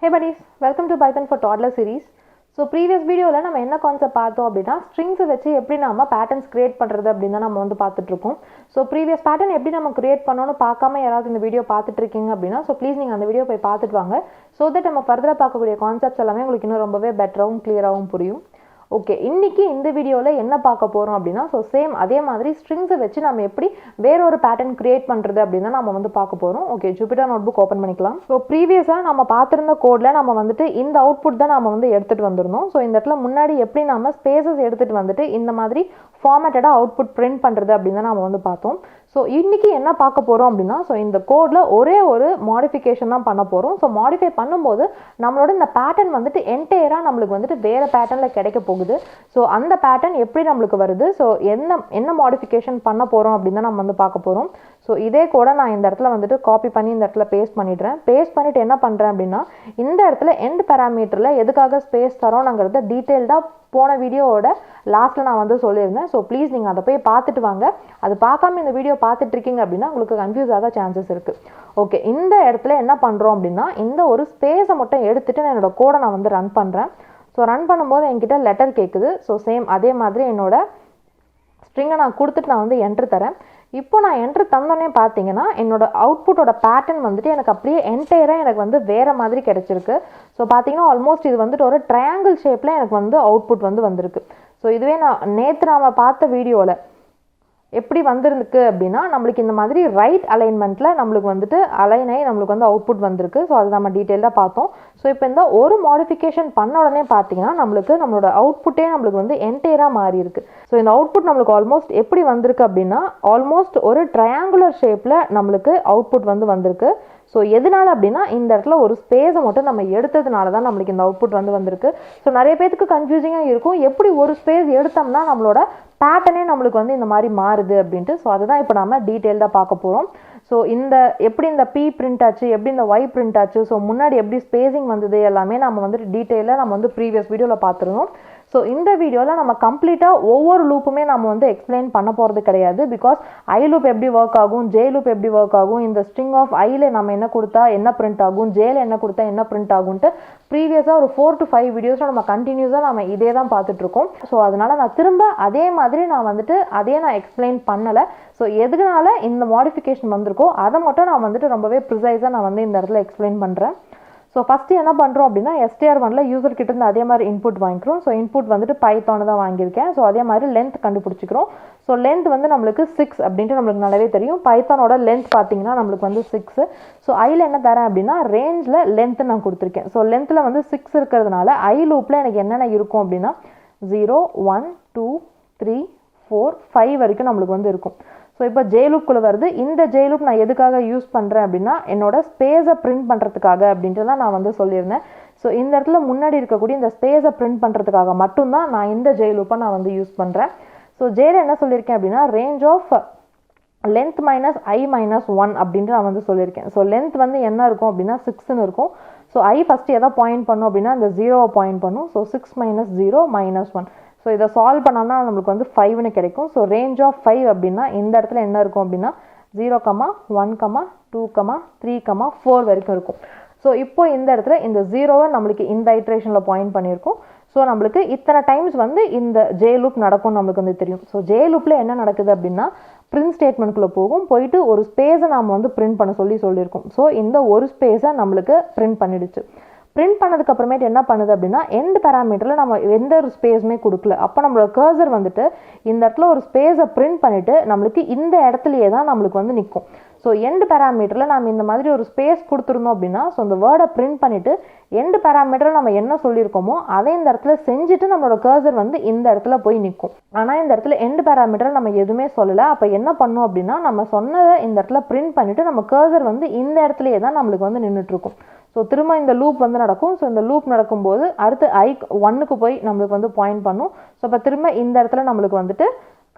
Hey buddies, welcome to Python for Toddler series. So previous video la nama enna concept paatho appadina strings vechi eppadi nama patterns create பண்றது அப்படினா நம்ம வந்து பார்த்துட்டு இருக்கோம். So previous pattern எப்படி நம்ம create பண்ணனும் பார்க்காம யாராவது இந்த வீடியோ பார்த்துட்டு இருக்கீங்க அப்படினா so please நீங்க அந்த வீடியோ போய் பார்த்துட்டு வாங்க so that நம்ம ஃபர்தரா பார்க்கக்கூடிய கான்செப்ட்ஸ் எல்லாமே உங்களுக்கு இன்னும் ரொம்பவே பெட்டராவும் கிளியராவும் புரியும். ஓகே இன்னைக்கு இந்த வீடியோல என்ன பார்க்க போறோம் அப்படினா சோ சேம் அதே மாதிரி strings வெச்சு நாம எப்படி வேற ஒரு pattern create பண்றது அப்படினா நாம வந்து பார்க்க போறோம். ஓகே ஜூபிட்டர் நோட்புக் ஓபன் பண்ணிக்கலாம். சோ ப்ரீவியஸா நாம பார்த்திருந்த கோட்ல நாம வந்துட்டு இந்த அவுட்புட் தான் நாம வந்து எடுத்துட்டு வந்திருந்தோம். சோ இந்த இடத்துல முன்னாடி எப்படி நாம ஸ்பேसेस எடுத்துட்டு வந்துட்டு இந்த மாதிரி ஃபார்மேட்டடா அவுட்புட் print பண்றது அப்படினா நாம வந்து பார்த்தோம். சோ இன்னைக்கு என்ன பார்க்க போறோம் அப்படினா சோ இந்த கோட்ல ஒரே ஒரு மாடிஃபிகேஷன் தான் பண்ண போறோம். சோ மாடிஃபை பண்ணும்போது நம்மளோட இந்த பேட்டர்ன் வந்துட்டு என்டையரா நமக்கு வந்துட்டு வேற பேட்டர்ன்ல கிடைக்க போகுது. சோ அந்த பேட்டர்ன் எப்படி நமக்கு வருது சோ என்ன மாடிஃபிகேஷன் பண்ண போறோம் அப்படினா நம்ம வந்து பார்க்க போறோம். சோ இதே கோட நான் இந்த இடத்துல வந்துட்டு காப்பி பண்ணி இந்த இடத்துல பேஸ்ட் பண்ணிடுறேன். பேஸ்ட் பண்ணிட்டு என்ன பண்றேன் அப்படினா இந்த இடத்துல எண்ட் பாராமீட்டர்ல எதுக்காக ஸ்பேஸ் தரோம்ங்கறத டீடைலா போன வீடியோவோட லாஸ்ட்ல நான் வந்து சொல்லியிருந்தேன். ஸோ ப்ளீஸ் நீங்கள் அதை போய் பார்த்துட்டு வாங்க. அது பார்க்காம இந்த வீடியோ பார்த்துட்டு இருக்கீங்க அப்படின்னா உங்களுக்கு கன்ஃபியூஸ் ஆக சான்சஸ் இருக்குது. ஓகே இந்த இடத்துல என்ன பண்ணுறோம் அப்படின்னா இந்த ஒரு ஸ்பேஸை மட்டும் எடுத்துட்டு நான் என்னோட கோடை நான் வந்து ரன் பண்ணுறேன். ஸோ ரன் பண்ணும்போது என்கிட்ட லெட்டர் கேட்குது. ஸோ சேம் அதே மாதிரி என்னோட ஸ்ட்ரிங்கை நான் கொடுத்துட்டு நான் வந்து என்ட்ரு தரேன். இப்போ நான் என்ட்ரு தந்தோடனே பார்த்தீங்கன்னா என்னோட அவுட்புட்டோட பேட்டர்ன் வந்துட்டு எனக்கு அப்படியே என்டையராக எனக்கு வந்து வேறு மாதிரி கிடைச்சிருக்கு. ஸோ பார்த்தீங்கன்னா ஆல்மோஸ்ட் இது வந்துட்டு ஒரு ட்ரையாங்கிள் ஷேப்பில் எனக்கு வந்து அவுட்புட் வந்து வந்திருக்கு. ஸோ இதுவே நான் நேற்று நாம் பார்த்த வீடியோவில் எப்படி வந்திருக்கு அப்படின்னா நம்மளுக்கு இந்த மாதிரி ரைட் அலைன்மெண்ட்டில் நம்மளுக்கு வந்துட்டு அலைனாகி நம்மளுக்கு வந்து அவுட்புட் வந்திருக்கு. ஸோ அது நம்ம டீட்டெயிலாக பார்த்தோம். ஸோ இப்போ இந்த ஒரு மாடிஃபிகேஷன் பண்ண உடனே பார்த்தீங்கன்னா நம்மளோட அவுட்புட்டே நம்மளுக்கு வந்து என்டையராக மாறி இருக்கு. ஸோ இந்த அவுட்புட் நம்மளுக்கு ஆல்மோஸ்ட் எப்படி வந்திருக்கு அப்படின்னா ஆல்மோஸ்ட் ஒரு ட்ரையாங்குலர் ஷேப்பில் நம்மளுக்கு அவுட்புட் வந்து வந்திருக்கு. ஸோ எதனால அப்படின்னா இந்த இடத்துல ஒரு ஸ்பேஸை மட்டும் நம்ம எடுத்ததுனால தான் நம்மளுக்கு இந்த அவுட்புட் வந்து வந்திருக்கு. ஸோ நிறைய பேருக்கு கன்ஃபியூசிங்காக இருக்கும் எப்படி ஒரு ஸ்பேஸ் எடுத்தோம்னா நம்மளோட பேட்டர்னே நம்மளுக்கு வந்து இந்த மாதிரி மாறுது அப்படின்ட்டு. ஸோ அதுதான் இப்போ நம்ம டீட்டெயில்டாக பார்க்க போகிறோம். ஸோ எப்படி இந்த பி பிரிண்ட் ஆச்சு எப்படி இந்த ஒய் பிரிண்ட் ஆச்சு ஸோ முன்னாடி எப்படி ஸ்பேசிங் வந்தது எல்லாமே நம்ம வந்துட்டு டீட்டெயிலாக நம்ம வந்து ப்ரீவியஸ் வீடியோவில் பார்த்துருந்தோம். ஸோ இந்த வீடியோவில் நம்ம கம்ப்ளீட்டாக ஒவ்வொரு லூப்புமே நம்ம வந்து எக்ஸ்பிளைன் பண்ண போகிறது கிடையாது. பிகாஸ் ஐ லூப் எப்படி ஒர்க் ஆகும் ஜே லூப் எப்படி ஒர்க் ஆகும் இந்த ஸ்ட்ரிங் ஆஃப் ஐயில் நம்ம என்ன கொடுத்தா என்ன பிரிண்ட் ஆகும் ஜேல என்ன கொடுத்தா என்ன பிரிண்ட் ஆகும்ட்டு ப்ரீவியஸாக ஒரு 4 to 5 வீடியோஸில் நம்ம கண்டினியூஸாக நம்ம இதே தான் பார்த்துட்ருக்கோம். ஸோ அதனால் நான் திரும்ப அதே மாதிரி நான் வந்துட்டு நான் எக்ஸ்பிளைன் பண்ணலை. ஸோ எதுனால இந்த மாடிஃபிகேஷன் வந்திருக்கோ அதை மட்டும் நான் வந்துட்டு ரொம்பவே ப்ரிசைஸாக நான் வந்து இந்த இடத்துல எக்ஸ்பிளைன் பண்ணுறேன். ஸோ ஃபஸ்ட்டு என்ன பண்ணுறோம் அப்படின்னா STR1ல யூசர் கிட்ட இருந்து அதே மாதிரி இன்புட் வாங்கிக்கிறோம். ஸோ இன்புட் வந்துட்டு பைத்தானு தான் வாங்கியிருக்கேன். ஸோ அதே மாதிரி லென்த் கண்டுபிடிச்சிக்கிறோம். ஸோ லென்த் வந்து நம்மளுக்கு 6 அப்படின்ட்டு நம்மளுக்கு நல்லாவே தெரியும். பைத்தானோட லென்த் பார்த்தீங்கன்னா நம்மளுக்கு வந்து 6. ஸோ ஐயில் என்ன தரேன் அப்படின்னா ரேஞ்சில் லென்த்து நான் கொடுத்துருக்கேன். ஸோ லென்த்தில் வந்து 6 இருக்கிறதுனால ஐ லூப்பில் எனக்கு என்னென்ன இருக்கும் அப்படின்னா 0 1 2 3 4 5 வரைக்கும் நம்மளுக்கு வந்து இருக்கும். ஸோ இப்போ ஜே லூப்குள்ளே வருது. இந்த ஜே லூப் நான் எதுக்காக யூஸ் பண்ணுறேன் அப்படின்னா என்னோட ஸ்பேஸை பிரிண்ட் பண்ணுறதுக்காக அப்படின்ட்டு தான் நான் வந்து சொல்லியிருந்தேன். ஸோ இந்த இடத்துல முன்னாடி இருக்கக்கூடிய இந்த ஸ்பேஸை பிரிண்ட் பண்ணுறதுக்காக மட்டும்தான் நான் இந்த ஜே லூப்பை நான் வந்து யூஸ் பண்ணுறேன். ஸோ ஜேல என்ன சொல்லியிருக்கேன் அப்படின்னா range of length minus i minus 1 அப்படின்ட்டு நான் வந்து சொல்லியிருக்கேன். ஸோ லென்த் வந்து என்ன இருக்கும் அப்படின்னா 6ன்னு இருக்கும். ஸோ ஐ ஃபஸ்ட்டு எதை பாயிண்ட் பண்ணும் அப்படின்னா இந்த 0வை பாயிண்ட் பண்ணும். ஸோ 6 - 0 - 1. ஸோ இதை சால்வ் பண்ணோம்னா நம்மளுக்கு வந்து 5ன்னு கிடைக்கும். ஸோ ரேஞ்ச் ஆஃப் 5 அப்படின்னா இந்த இடத்துல என்ன இருக்கும் அப்படின்னா 0, 1, 2, 3, 4 வரைக்கும் இருக்கும். ஸோ இப்போ இந்த இடத்துல இந்த 0வை நம்மளுக்கு இந்த ஐட்ரேஷனில் பாயிண்ட் பண்ணியிருக்கோம். ஸோ நம்மளுக்கு இத்தனை டைம்ஸ் வந்து இந்த ஜே லூப் நடக்கும்னு நம்மளுக்கு வந்து தெரியும். ஸோ ஜே லூப்பில் என்ன நடக்குது அப்படின்னா பிரிண்ட் ஸ்டேட்மெண்ட்குள்ளே போயிட்டு ஒரு ஸ்பேஸை நாம் வந்து பிரிண்ட் பண்ண சொல்லியிருக்கோம். ஸோ இந்த ஒரு ஸ்பேஸை நம்மளுக்கு பிரிண்ட் பண்ணிடுச்சு. பிரிண்ட் பண்ணதுக்கு அப்புறமேட்டு என்ன பண்ணுது அப்படின்னா எண்ட் பேராமீட்டரில் நம்ம எந்த ஒரு ஸ்பேஸுமே கொடுக்கல. அப்போ நம்மளோட கர்சர் வந்துட்டு இந்த இடத்துல ஒரு ஸ்பேஸை பிரிண்ட் பண்ணிவிட்டு நம்மளுக்கு இந்த இடத்துலையே தான் நம்மளுக்கு வந்து நிற்கும். ஸோ எண்ட் பேராமீட்டரில் நம்ம இந்த மாதிரி ஒரு ஸ்பேஸ் கொடுத்துருந்தோம் அப்படின்னா ஸோ இந்த வேர்டை பிரிண்ட் பண்ணிவிட்டு எண்ட் பேராமீட்டரில் நம்ம என்ன சொல்லியிருக்கோமோ அதை இந்த இடத்துல செஞ்சுட்டு நம்மளோட கர்சர் வந்து இந்த இடத்துல போய் நிற்கும். ஆனால் இந்த இடத்துல எண்ட் பேராமீட்டரை நம்ம எதுவுமே சொல்லலை. அப்போ என்ன பண்ணோம் அப்படின்னா நம்ம சொன்னதை இந்த இடத்துல பிரிண்ட் பண்ணிவிட்டு நம்ம கர்சர் வந்து இந்த இடத்துலையே தான் நம்மளுக்கு வந்து நின்றுட்டுருக்கும். ஸோ திரும்ப இந்த லூப் வந்து நடக்கும். ஸோ இந்த லூப் நடக்கும்போது அடுத்து I1க்கு போய் நம்மளுக்கு வந்து பாயிண்ட் பண்ணும். ஸோ இப்போ திரும்ப இந்த இடத்துல நம்மளுக்கு வந்துட்டு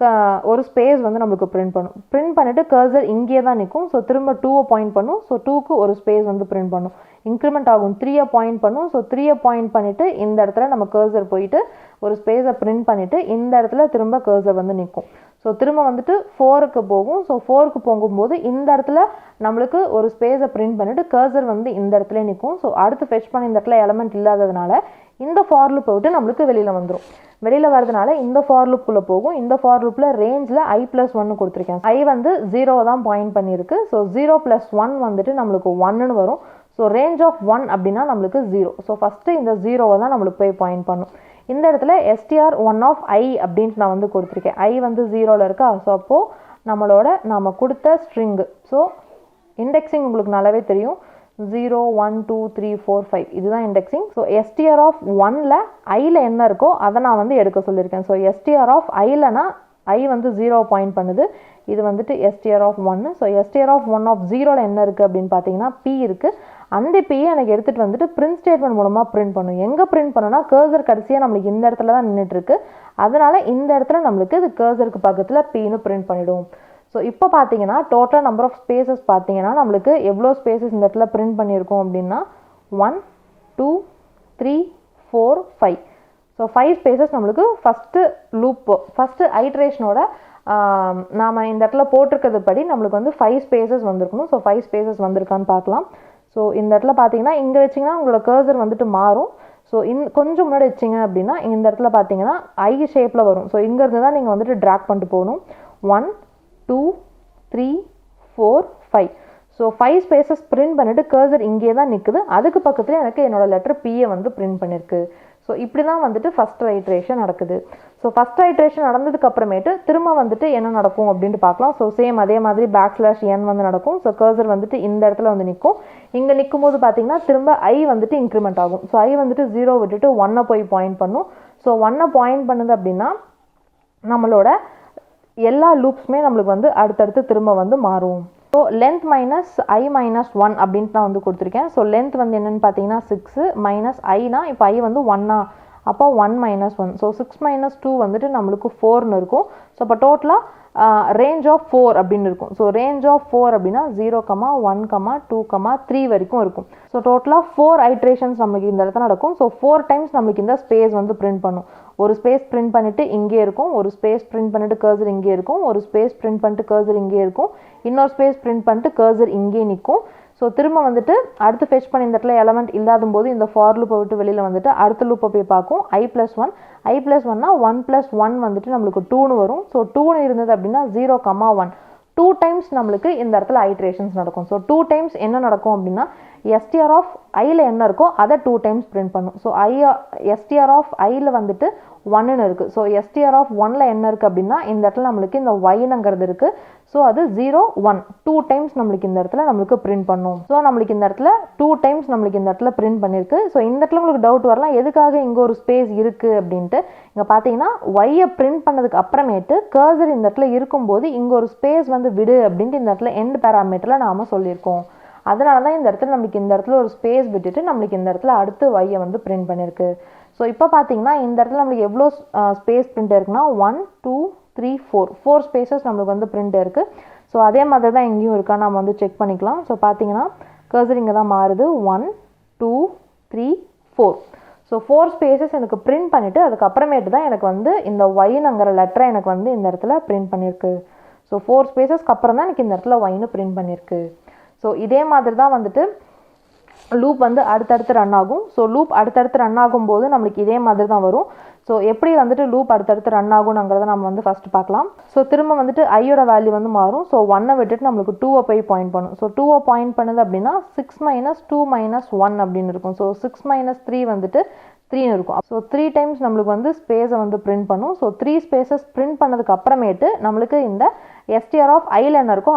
ஒரு ஸ்பேஸ் வந்து நம்மளுக்கு பிரிண்ட் பண்ணிவிட்டு கர்சர் இங்கே தான் நிற்கும். ஸோ திரும்ப 2வை பாயிண்ட் பண்ணும். ஸோ 2க்கு ஒரு ஸ்பேஸ் வந்து பிரிண்ட் பண்ணும். இன்க்ரிமெண்ட் ஆகும் 3யை பாயிண்ட் பண்ணும். ஸோ 3யை பாயிண்ட் பண்ணிவிட்டு இந்த இடத்துல நம்ம கர்சர் போயிட்டு ஒரு ஸ்பேஸை பிரிண்ட் பண்ணிவிட்டு இந்த இடத்துல திரும்ப கர்சர் வந்து நிற்கும். ஸோ திரும்ப வந்துட்டு 4க்கு போகும். ஸோ 4க்கு போகும்போது இந்த இடத்துல நம்மளுக்கு ஒரு ஸ்பேஸை பிரிண்ட் பண்ணிட்டு கர்சர் வந்து இந்த இடத்துல நிற்கும். ஸோ அடுத்து ஃபெச் பண்ண இந்த இடத்துல எலமெண்ட் இல்லாததுனால இந்த ஃபார் லூப்பை விட்டு நம்மளுக்கு வெளியில் வந்துடும். வெளியில் வரதுனால இந்த ஃபார் லூப்புக்குள்ளே போகும். இந்த ஃபார் லூப்பில் ரேஞ்சில் i+1 கொடுத்துருக்கேன். i வந்து 0 தான் பாயிண்ட் பண்ணியிருக்கு. ஸோ 0 + 1 வந்துட்டு நம்மளுக்கு 1ன்னு வரும். ஸோ ரேஞ்ச் ஆஃப் 1 அப்படின்னா நம்மளுக்கு 0. ஸோ ஃபஸ்ட்டு இந்த 0வை தான் நம்மளுக்கு போய் பாயிண்ட் பண்ணும். இந்த இடத்துல str1 of i அப்படின்ட்டு நான் வந்து கொடுத்துருக்கேன். i வந்து 0ல் இருக்கா. ஸோ அப்போது நம்ம கொடுத்த ஸ்ட்ரிங்கு, ஸோ இண்டெக்ஸிங் உங்களுக்கு நல்லாவே தெரியும். 0 1 2 3 4 5 இதுதான் இண்டெக்ஸிங். ஸோ str of 1ல் iல என்ன இருக்கோ அதை நான் வந்து எடுக்க சொல்லியிருக்கேன். ஸோ str of iலனா i வந்து 0 பாயிண்ட் பண்ணுது. இது வந்துட்டு str of 1. So str of 1 of 0ல் என்ன இருக்குது அப்படின்னு பார்த்தீங்கன்னா p இருக்குது. அந்த பியை எனக்கு எடுத்துகிட்டு வந்துட்டு பிரிண்ட் ஸ்டேட்மெண்ட் மூலமாக பிரிண்ட் பண்ணும். எங்கே பிரிண்ட் பண்ணுன்னா கர்சர் கடைசியாக நம்மளுக்கு இந்த இடத்துல தான் நின்றுட்டுருக்கு. அதனால் இந்த இடத்துல நம்மளுக்கு இது கர்சருக்கு பக்கத்தில் பின்னு பிரிண்ட் பண்ணிவிடும். ஸோ இப்போ பார்த்தீங்கன்னா டோட்டல் நம்பர் ஆஃப் ஸ்பேசஸ் பார்த்தீங்கன்னா நம்மளுக்கு எவ்வளோ ஸ்பேசஸ் இந்த இடத்துல பிரிண்ட் பண்ணியிருக்கோம் அப்படின்னா 1 2 3 4 5. ஸோ 5 ஸ்பேசஸ் நம்மளுக்கு ஃபஸ்ட்டு ஐட்ரேஷனோட நாம் இந்த இடத்துல போட்டிருக்கிறது படி நம்மளுக்கு வந்து 5 ஸ்பேசஸ் வந்திருக்கணும். ஸோ 5 ஸ்பேசஸ் வந்திருக்கான்னு பார்க்கலாம். ஸோ இந்த இடத்துல பார்த்தீங்கன்னா இங்கே வச்சிங்கன்னா உங்களோட கர்சர் வந்துட்டு மாறும். ஸோ கொஞ்சம் முன்னாடி வச்சிங்க அப்படின்னா இந்த இடத்துல பார்த்தீங்கன்னா ஐ ஷேப்பில் வரும். ஸோ இங்கேருந்து தான் நீங்கள் வந்துட்டு ட்ராக் பண்ணிட்டு போகணும். 1 2 3 4 5. ஸோ 5 ஸ்பேசஸ் பிரிண்ட் பண்ணிவிட்டு கர்சர் இங்கே தான் நிற்குது. அதுக்கு பக்கத்தில் எனக்கு என்னோடய லெட்டர் பியை வந்து பிரிண்ட் பண்ணியிருக்கு. ஸோ இப்படி தான் வந்துட்டு ஃபஸ்ட் ஐட்ரேஷன் நடக்குது. ஸோ ஃபஸ்ட் ஐட்ரேஷன் நடந்ததுக்கு அப்புறமேட்டு திரும்ப வந்துட்டு என்ன நடக்கும் அப்படின்ட்டு பார்க்கலாம். ஸோ சேம் அதே மாதிரி \n வந்து நடக்கும். ஸோ கர்சர் வந்துட்டு இந்த இடத்துல வந்து நிற்கும். இங்கே நிற்கும் போது பார்த்தீங்கன்னா திரும்ப i வந்துட்டு இன்க்ரிமெண்ட் ஆகும். ஸோ i வந்துட்டு 0 விட்டுட்டு 1 போய் பாயிண்ட் பண்ணும். ஸோ 1 பாயிண்ட் பண்ணுது அப்படின்னா நம்மளோட எல்லா லூப்ஸுமே நம்மளுக்கு வந்து அடுத்தடுத்து திரும்ப வந்து மாறும். ஸோ லென்த் -i-1 அப்படின்ட்டு நான் வந்து கொடுத்துருக்கேன். ஸோ லென்த் வந்து என்னென்னு பார்த்தீங்கன்னா 6 மைனஸ் ஐனா இப்போ i வந்து 1 அப்போ 1 - 1. ஸோ 6 - 2 வந்துட்டு நம்மளுக்கு 4ன்னு இருக்கும். ஸோ அப்போ டோட்டலாக ரேஞ்ச் ஆஃப் 4 அப்படின்னு இருக்கும். ஸோ ரேஞ்ச் ஆஃப் 4 அப்படின்னா 0, 1, 2, 3 வரைக்கும் இருக்கும். ஸோ டோட்டலாக 4 ஐட்ரேஷன்ஸ் நம்மளுக்கு இந்த இடத்துல நடக்கும். ஸோ 4 டைம்ஸ் நம்மளுக்கு இந்த ஸ்பேஸ் வந்து பிரிண்ட் பண்ணும். ஒரு ஸ்பேஸ் பிரிண்ட் பண்ணிவிட்டு இங்கே இருக்கும், ஒரு ஸ்பேஸ் பிரிண்ட் பண்ணிட்டு கர்சர் இங்கே இருக்கும், ஒரு ஸ்பேஸ் பிரிண்ட் பண்ணிட்டு கர்சர் இங்கே இருக்கும், இன்னொரு ஸ்பேஸ் பிரிண்ட் பண்ணிட்டு கர்சர் இங்கே நிற்கும். ஸோ திரும்ப வந்துட்டு அடுத்து ஃபெச் பண்ணி இந்த இடத்துல எலமெண்ட் இல்லாத போது இந்த ஃபார் லூப்பை விட்டு வெளியில் வந்துட்டு அடுத்த லூப்பை போய் பார்க்கும். i+1 i+1னா 1 + 1 வந்துட்டு நம்மளுக்கு 2ன்னு வரும். ஸோ 2ன்னு இருந்தது அப்படின்னா 0, 1 2 டைம்ஸ் நம்மளுக்கு இந்த இடத்துல ஐட்ரேஷன்ஸ் நடக்கும். ஸோ 2 டைம்ஸ் என்ன நடக்கும் அப்படின்னா str of iல என்ன இருக்கோ அதை 2 டைம்ஸ் பிரிண்ட் பண்ணும். ஸோ str of iல வந்துட்டு 1ன்னு இருக்குது. ஸோ str of 1ல என்ன இருக்குது அப்படின்னா இந்த இடத்துல நம்மளுக்கு இந்த y-ங்கிறது இருக்குது. ஸோ அது 0, 1 2 டைம்ஸ் நம்மளுக்கு இந்த இடத்துல நம்மளுக்கு பிரிண்ட் பண்ணும். ஸோ நம்மளுக்கு இந்த இடத்துல 2 டைம்ஸ் நம்மளுக்கு இந்த இடத்துல பிரிண்ட் பண்ணியிருக்கு. ஸோ இந்த இடத்துல உங்களுக்கு டவுட் வரலாம், எதுக்காக இங்கே ஒரு ஸ்பேஸ் இருக்குது அப்படின்ட்டு. இங்கே பார்த்தீங்கன்னா y-ஐ பிரிண்ட் பண்ணதுக்கு அப்புறமேட்டு கர்சர் இந்த இடத்துல இருக்கும்போது இங்கே ஒரு ஸ்பேஸ் வந்து விடு அப்படின்ட்டு இந்த இடத்துல எண்ட் பேராமீட்டரில் நாம் சொல்லியிருக்கோம். அதனால தான் இந்த இடத்துல நம்மளுக்கு இந்த இடத்துல ஒரு ஸ்பேஸ் விட்டுட்டு நம்மளுக்கு இந்த இடத்துல அடுத்து y-ஐ வந்து பிரிண்ட் பண்ணியிருக்கு. ஸோ இப்போ பார்த்தீங்கன்னா இந்த இடத்துல நம்மளுக்கு எவ்வளோ ஸ்பேஸ் பிரிண்ட் இருக்குன்னா 1 2 3 4 ஸ்பேசஸ் நம்மளுக்கு வந்து பிரிண்ட் இருக்குது. ஸோ அதே மாதிரி தான் எங்கேயும் இருக்கா நம்ம வந்து செக் பண்ணிக்கலாம். ஸோ பார்த்தீங்கன்னா கர்சர் இங்கே தான் மாறுது. 1 2 3 4. ஸோ 4 ஸ்பேசஸ் எனக்கு பிரிண்ட் பண்ணிவிட்டு அதுக்கப்புறமேட்டு தான் எனக்கு வந்து இந்த y-ங்கிற லெட்டரை எனக்கு வந்து இந்த இடத்துல பிரிண்ட் பண்ணியிருக்கு. ஸோ 4 ஸ்பேசஸ்க்கு அப்புறம் தான் எனக்கு இந்த இடத்துல y-ன்னு பிரிண்ட் பண்ணியிருக்கு. ஸோ இதே மாதிரி தான் வந்துட்டு லூப் வந்து அடுத்தடுத்து ரன் ஆகும். ஸோ லூப் அடுத்தடுத்து ரன் ஆகும்போது நம்மளுக்கு இதே மாதிரி தான் வரும். ஸோ எப்படி வந்துட்டு லூப் அடுத்தடுத்து ரன் ஆகுங்கிறத நம்ம வந்து ஃபஸ்ட்டு பார்க்கலாம். ஸோ திரும்ப வந்துட்டு ஐயோட வேல்யூ வந்து மாறும். ஸோ 1 விட்டுட்டு நம்மளுக்கு 2 போய் பாயிண்ட் பண்ணும். ஸோ 2 பாயிண்ட் பண்ணுது அப்படின்னா 6 - 2 - 1 அப்படின்னு இருக்கும். ஸோ 6 - 3 வந்துட்டு 3ன்னு இருக்கும். ஸோ 3 டைம்ஸ் நம்மளுக்கு வந்து ஸ்பேஸை வந்து பிரிண்ட் பண்ணும். ஸோ 3 ஸ்பேசஸ் பிரிண்ட் பண்ணதுக்கு அப்புறமேட்டு நம்மளுக்கு இந்த str of iல என்ன இருக்கோ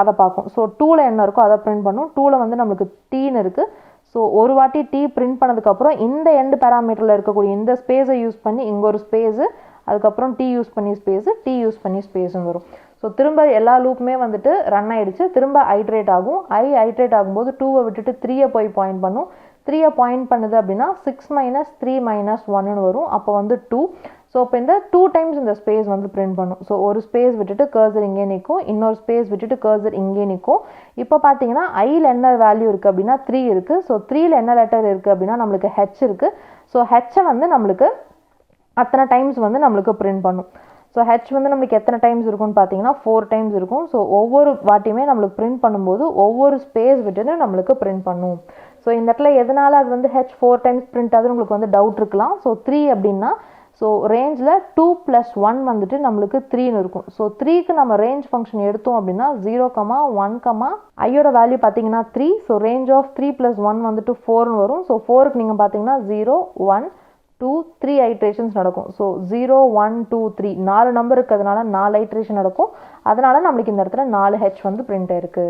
அதை பார்க்கும். ஸோ 2ல என்ன இருக்கோ அதை பிரிண்ட் பண்ணும். 2ல வந்து நம்மளுக்கு tன்னு இருக்குது. ஸோ ஒரு வாட்டி t பிரிண்ட் பண்ணதுக்கப்புறம் இந்த எண்ட் பேராமீட்டரில் இருக்கக்கூடிய இந்த ஸ்பேஸை யூஸ் பண்ணி இங்கே ஒரு ஸ்பேஸு, அதுக்கப்புறம் t யூஸ் பண்ணி ஸ்பேஸு, t யூஸ் பண்ணி ஸ்பேஸுன்னு வரும். ஸோ திரும்ப எல்லா லூப்புமே வந்துட்டு ரன் ஆகிடுச்சு. திரும்ப ஐட்ரேட் ஆகும். ஐட்ரேட் ஆகும்போது 2-ஐ விட்டுட்டு 3-ஐ போய் பாயிண்ட் பண்ணும். 3-ஐ பாயிண்ட் பண்ணுது அப்படின்னா 6 - 3 - 1ன்னு வரும். அப்போ வந்து 2. ஸோ இப்போ இந்த 2 டைம்ஸ் இந்த ஸ்பேஸ் வந்து பிரிண்ட் பண்ணும். ஸோ ஒரு ஸ்பேஸ் விட்டுட்டு கர்சர் இங்கே நிற்கும், இன்னொரு ஸ்பேஸ் விட்டுட்டு கர்சர் இங்கே நிற்கும். இப்போ பார்த்தீங்கன்னா ஐயில் என்ன வேல்யூ இருக்குது அப்படின்னா 3 இருக்குது. ஸோ 3ல என்ன லெட்டர் இருக்குது அப்படின்னா நம்மளுக்கு h இருக்குது. ஸோ ஹெச்சை வந்து நம்மளுக்கு அத்தனை டைம்ஸ் வந்து நம்மளுக்கு பிரிண்ட் பண்ணும். ஸோ ஹெச் வந்து நம்மளுக்கு எத்தனை டைம்ஸ் இருக்கும்னு பார்த்தீங்கன்னா 4 டைம்ஸ் இருக்கும். ஸோ ஒவ்வொரு வாட்டியுமே நம்மளுக்கு பிரிண்ட் பண்ணும்போது ஒவ்வொரு ஸ்பேஸ் விட்டுட்டு நம்மளுக்கு பிரிண்ட் பண்ணும். ஸோ இந்த இடத்துல எதனால் அது வந்து ஹெச் 4 டைம்ஸ் பிரிண்ட் ஆகுது உங்களுக்கு வந்து டவுட் இருக்கலாம். ஸோ 3 அப்படின்னா ஸோ ரேஞ்சில் 2 + 1 வந்துட்டு நம்மளுக்கு 3ன்னு இருக்கும். ஸோ 3க்கு நம்ம ரேஞ்ச் ஃபங்க்ஷன் எடுத்தோம் அப்படின்னா 0, 1, ஐயோட வேல்யூ பார்த்தீங்கன்னா 3. ஸோ ரேஞ்ச் ஆஃப் 3 + 1 வந்துட்டு 4ன்னு வரும். ஸோ 4க்கு நீங்கள் பார்த்தீங்கன்னா 0, 1, 2, 3 ஐட்ரேஷன்ஸ் நடக்கும். ஸோ 0, 1, 2, 3 4 நம்பர் இருக்கிறதுனால 4 ஐட்ரேஷன் நடக்கும். அதனால நம்மளுக்கு இந்த இடத்துல 4 ஹெச் வந்து பிரிண்ட் ஆயிருக்கு.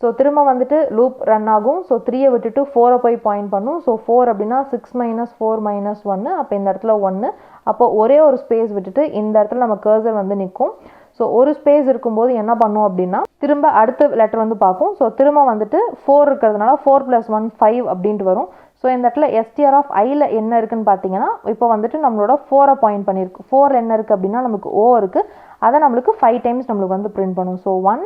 ஸோ திரும்ப வந்துட்டு லூப் ரன் ஆகும். ஸோ 3யை விட்டுட்டு 4 போய் பாயிண்ட் பண்ணும். ஸோ 4 அப்படின்னா 6 - 4 - 1, அப்போ இந்த இடத்துல 1. அப்போ ஒரே ஒரு ஸ்பேஸ் விட்டுட்டு இந்த இடத்துல நம்ம கர்சர் வந்து நிற்கும். ஸோ ஒரு ஸ்பேஸ் இருக்கும்போது என்ன பண்ணும் அப்படின்னா திரும்ப அடுத்த லெட்டர் வந்து பார்க்கும். ஸோ திரும்ப வந்துட்டு 4 இருக்கிறதுனால 4 + 1 5 அப்படின்ட்டு வரும். ஸோ இந்த இடத்துல STR ஆஃப் ஐயில் என்ன இருக்குன்னு பார்த்தீங்கன்னா இப்போ வந்துட்டு நம்மளோட 4 பாயிண்ட் பண்ணியிருக்கு. 4 என்ன இருக்குது அப்படின்னா நமக்கு O இருக்குது. அதை நம்மளுக்கு 5 டைம்ஸ் நம்மளுக்கு வந்து பிரிண்ட் பண்ணும். ஸோ 1,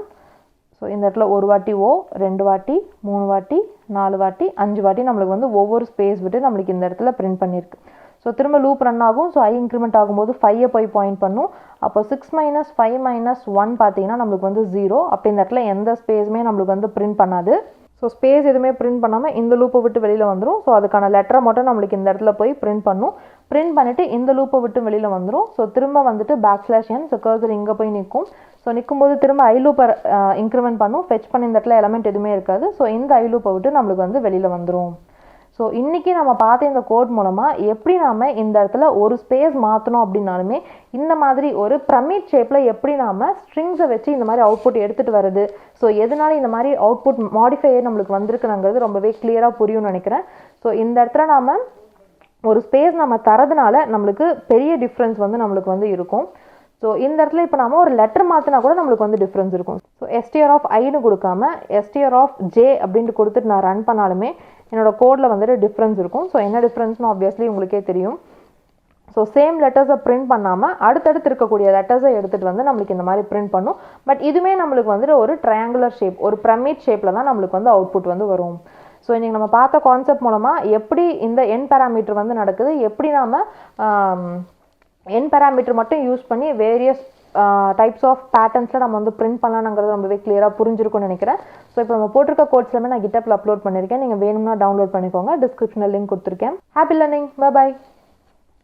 ஸோ இந்த இடத்துல ஒரு வாட்டி O, 2 வாட்டி, 3 வாட்டி, 4 வாட்டி, 5 வாட்டி நம்மளுக்கு வந்து ஒவ்வொரு ஸ்பேஸ் விட்டு நம்மளுக்கு இந்த இடத்துல பிரிண்ட் பண்ணியிருக்கு. ஸோ திரும்ப லூப் ரன் ஆகும். ஸோ ஐ இன்க்ரிமெண்ட் ஆகும்போது 5யை போய் பாயிண்ட் பண்ணும். அப்போ 6 - 5 - 1 பார்த்தீங்கன்னா நம்மளுக்கு வந்து 0. அப்போ இந்த இடத்துல எந்த ஸ்பேஸுமே நம்மளுக்கு வந்து பிரிண்ட் பண்ணாது. ஸோ ஸ்பேஸ் எதுவுமே பிரிண்ட் பண்ணாமல் இந்த லூப்பை விட்டு வெளியில் வந்துடும். ஸோ அதுக்கான லெட்டரை மட்டும் நம்மளுக்கு இந்த இடத்துல போய் பிரிண்ட் பண்ணும். பிரிண்ட் பண்ணிவிட்டு இந்த லூப்பை விட்டு வெளியில் வந்துடும். ஸோ திரும்ப வந்துட்டு \n, ஸோ கர்சர் இங்கே போய் நிற்கும். ஸோ நிற்கும்போது திரும்ப ஐ லூப்பை இன்க்ரிமெண்ட் பண்ணும். ஃபெச் பண்ணி இந்த இடத்துல எலமெண்ட் எதுவுமே இருக்காது. ஸோ இந்த ஐ லூப்பை விட்டு நம்மளுக்கு வந்து வெளியில் வந்துடும். ஸோ இன்றைக்கி நம்ம பார்த்த இந்த கோட் மூலமாக எப்படி நாம் இந்த இடத்துல ஒரு ஸ்பேஸ் மாற்றணும் அப்படின்னாலுமே இந்த மாதிரி ஒரு பிரமிட் ஷேப்பில் எப்படி நாம் ஸ்ட்ரிங்ஸை வச்சு இந்த மாதிரி அவுட்புட் எடுத்துகிட்டு வருது, ஸோ எதனால இந்த மாதிரி அவுட்புட் மாடிஃபையர் நம்மளுக்கு வந்திருக்குங்கிறது ரொம்பவே கிளியராக புரியும்னு நினைக்கிறேன். ஸோ இந்த இடத்துல நாம் ஒரு ஸ்பேஸ் நம்ம தரதுனால நம்மளுக்கு பெரிய டிஃப்ரென்ஸ் வந்து நம்மளுக்கு வந்து இருக்கும். ஸோ இந்த இடத்துல இப்போ நம்ம ஒரு லெட்டர் மாற்றினா கூட நம்மளுக்கு வந்து டிஃப்ரென்ஸ் இருக்கும். ஸோ STR ஆஃப் ஐன்னு கொடுக்காம STR ஆஃப் J அப்படின்ட்டு கொடுத்துட்டு நான் ரன் பண்ணாலுமே என்னோட கோடில் வந்துட்டு டிஃப்ரென்ஸ் இருக்கும். ஸோ என்ன டிஃப்ரென்ஸ்னு ஆப்வியஸ்லி உங்களுக்கே தெரியும். ஸோ சேம் லெட்டர்ஸை பிரிண்ட் பண்ணாமல் அடுத்தடுத்து இருக்கக்கூடிய லெட்டர்ஸை எடுத்துகிட்டு வந்து நம்மளுக்கு இந்த மாதிரி பிரிண்ட் பண்ணும். பட் இதுவுமே நம்மளுக்கு வந்துட்டு ஒரு ட்ரையாங்குலர் ஷேப், ஒரு பிரமிட் ஷேப்பில் தான் நம்மளுக்கு வந்து அவுட்புட் வந்து வரும். ஸோ இன்றைக்கி நம்ம பார்த்த கான்செப்ட் மூலமாக எப்படி இந்த என் பேராமீட்டர் வந்து நடக்குது, எப்படி நாம் என் பேராமீட்டர் மட்டும் யூஸ் பண்ணி வேரியஸ் டைப்ஸ் ஆஃப் பேட்டர்ன்ஸில் நம்ம வந்து பிரிண்ட் பண்ணலாங்கிறது ரொம்பவே கிளியராக புரிஞ்சிருக்கும்னு நினைக்கிறேன். ஸோ இப்போ நம்ம போட்டிருக்க கோட்ஸ் எல்லாமே நான் GitHubல அப்லோட் பண்ணியிருக்கேன். நீங்கள் வேணும்னா டவுன்லோட் பண்ணிக்கோங்க. டிஸ்கிரிப்ஷனில் லிங்க் கொடுத்துருக்கேன். Happy learning. பை.